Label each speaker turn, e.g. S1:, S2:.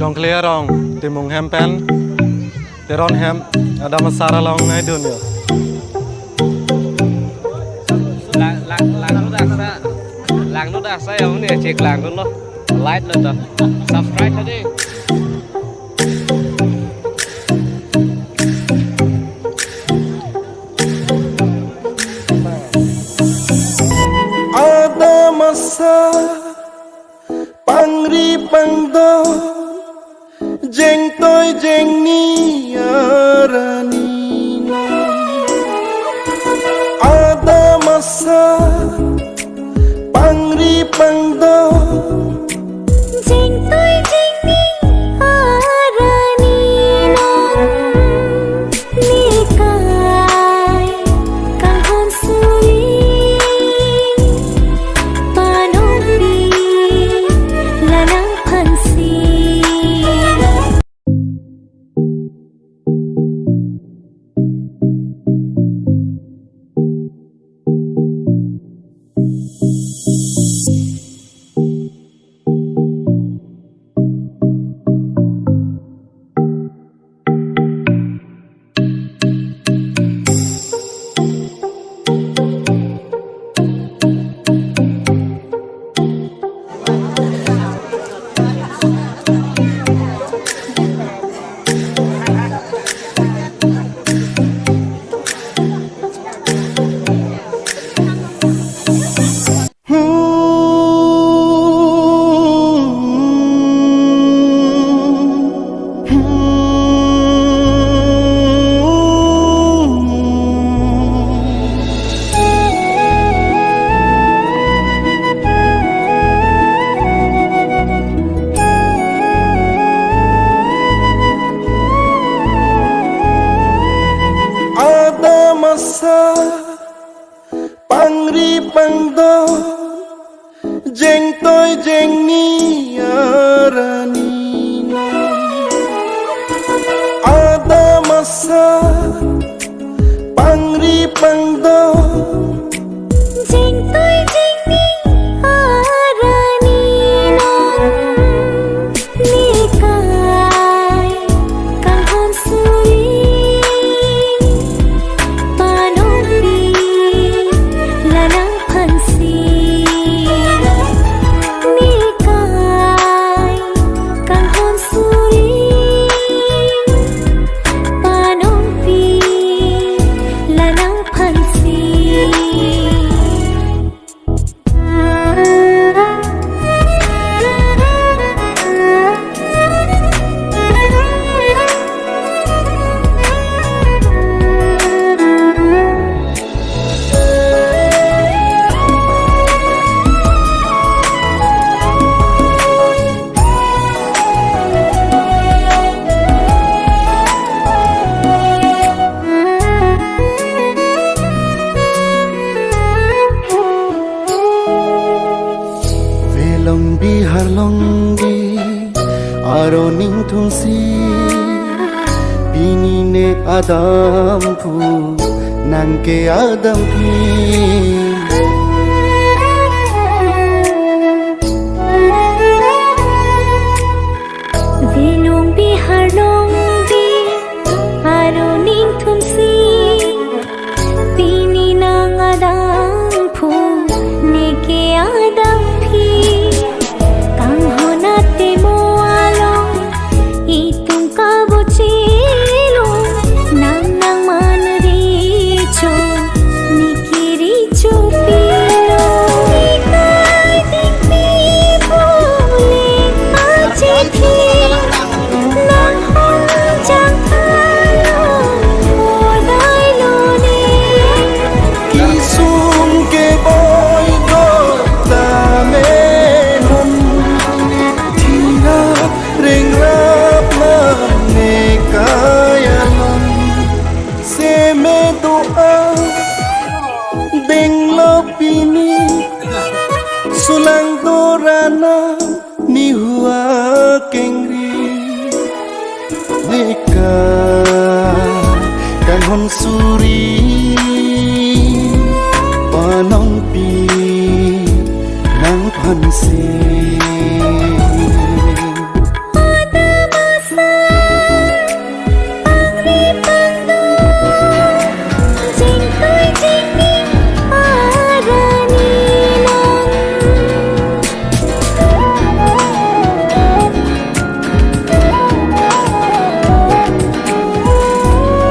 S1: Jongkliya rong timung hempen teron hem ada masara long ngai dunia.
S2: Lang nó đã say không nè, check lang con lo, like lên đó, subscribe thôi đi.
S3: Ada masa pangri pangdo jeng toy jeng ni arani. Ada masa pangri pangdo
S4: jeng toy jeng ni arani nikai kahon suri panombi lanang pansi.
S3: masa pangri pangdo jeng toy jeng ni arani. Ada masa pangri pangdo
S4: jeng toy jeng ni arani nikai kahon suri panombi lanang pansi. Nikai kahon suri panombi lanang pansi.
S3: Long bihar longgi aroning thunsi bini ne adam pu nangke adam pi.
S4: Velong bihar longgi aroning thunsi bini nang adam pu neke adam phi. Kang honate mo along itung kabuchilo nang nang manricho nikiricho pilo nikai dikpi bole achithi nang honjang along odai lone
S3: Kisum ke boy go tame hum tina ring rap mane kaya hum se me doa deng lopini sulang dorana ni hua kengri deka kan hon suri panong pi nang panse.